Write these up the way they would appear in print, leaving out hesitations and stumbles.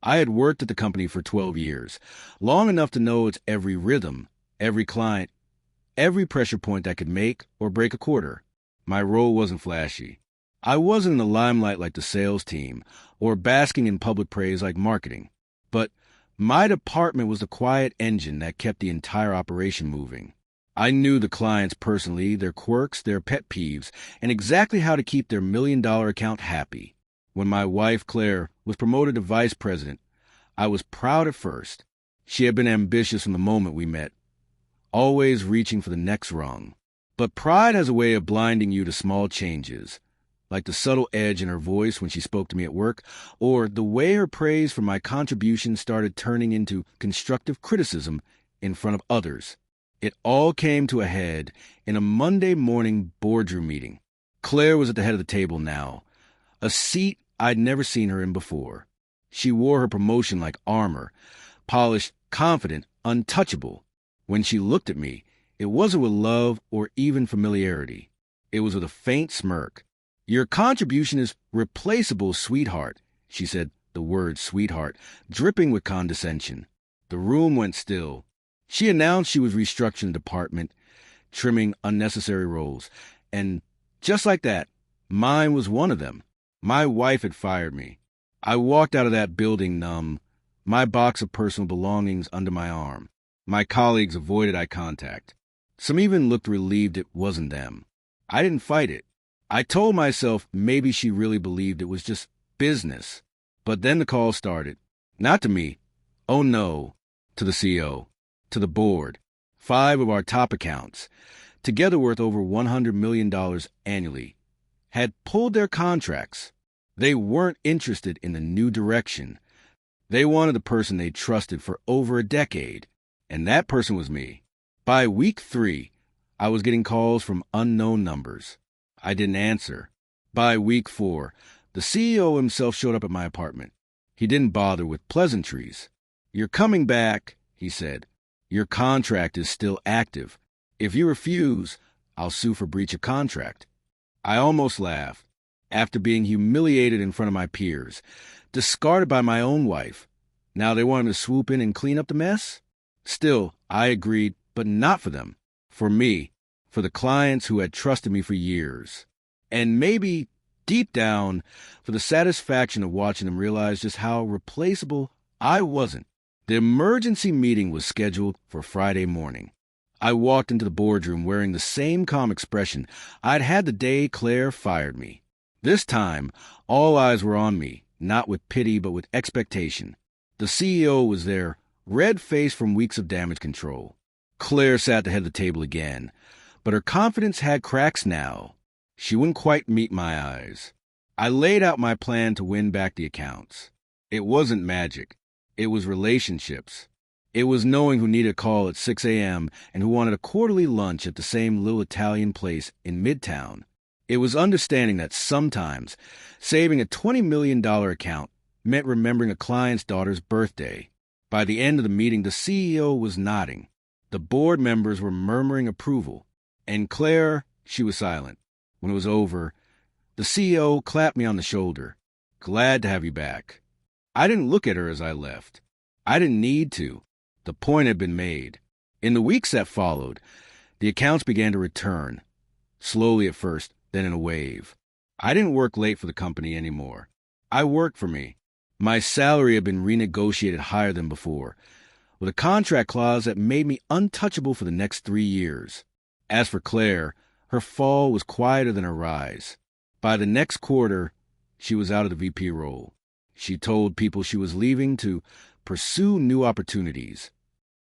I had worked at the company for 12 years, long enough to know its every rhythm, every client, every pressure point that could make or break a quarter. My role wasn't flashy. I wasn't in the limelight like the sales team, or basking in public praise like marketing. But my department was the quiet engine that kept the entire operation moving. I knew the clients personally, their quirks, their pet peeves, and exactly how to keep their million-dollar account happy. When my wife, Claire, was promoted to vice president, I was proud at first. She had been ambitious from the moment we met, always reaching for the next rung. But pride has a way of blinding you to small changes, like the subtle edge in her voice when she spoke to me at work, or the way her praise for my contribution started turning into constructive criticism in front of others. It all came to a head in a Monday morning boardroom meeting. Claire was at the head of the table now, a seat I'd never seen her in before. She wore her promotion like armor, polished, confident, untouchable. When she looked at me, it wasn't with love or even familiarity. It was with a faint smirk. "Your contribution is replaceable, sweetheart," she said, the word sweetheart, dripping with condescension. The room went still. She announced she was restructuring the department, trimming unnecessary roles. And just like that, mine was one of them. My wife had fired me. I walked out of that building numb, my box of personal belongings under my arm. My colleagues avoided eye contact. Some even looked relieved it wasn't them. I didn't fight it. I told myself maybe she really believed it was just business. But then the call started. Not to me. Oh no. To the CEO. To the board. 5 of our top accounts, together worth over $100 million annually, had pulled their contracts. They weren't interested in the new direction. They wanted the person they trusted for over a decade. And that person was me. By week 3, I was getting calls from unknown numbers. I didn't answer. By week 4, the CEO himself showed up at my apartment. He didn't bother with pleasantries. "You're coming back," he said. "Your contract is still active. If you refuse, I'll sue for breach of contract." I almost laughed. After being humiliated in front of my peers, discarded by my own wife, now they wanted to swoop in and clean up the mess? Still, I agreed, but not for them. For me, for the clients who had trusted me for years. And maybe, deep down, for the satisfaction of watching them realize just how replaceable I wasn't. The emergency meeting was scheduled for Friday morning. I walked into the boardroom wearing the same calm expression I'd had the day Claire fired me. This time, all eyes were on me, not with pity but with expectation. The CEO was there, red-faced from weeks of damage control. Claire sat at the head of the table again, but her confidence had cracks now. She wouldn't quite meet my eyes. I laid out my plan to win back the accounts. It wasn't magic. It was relationships. It was knowing who needed a call at 6 a.m. and who wanted a quarterly lunch at the same little Italian place in Midtown. It was understanding that sometimes saving a $20 million account meant remembering a client's daughter's birthday. By the end of the meeting, the CEO was nodding. The board members were murmuring approval. And Claire, she was silent. When it was over, the CEO clapped me on the shoulder. "Glad to have you back." I didn't look at her as I left. I didn't need to. The point had been made. In the weeks that followed, the accounts began to return. Slowly at first, then in a wave. I didn't work late for the company anymore. I worked for me. My salary had been renegotiated higher than before, with a contract clause that made me untouchable for the next 3 years. As for Claire, her fall was quieter than her rise. By the next quarter, she was out of the VP role. She told people she was leaving to pursue new opportunities.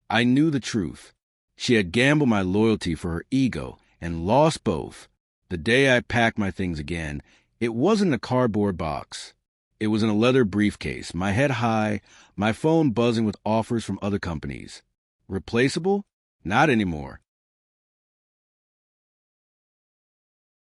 I knew the truth. She had gambled my loyalty for her ego and lost both. The day I packed my things again, it wasn't a cardboard box. It was in a leather briefcase, my head high, my phone buzzing with offers from other companies. Replaceable? Not anymore.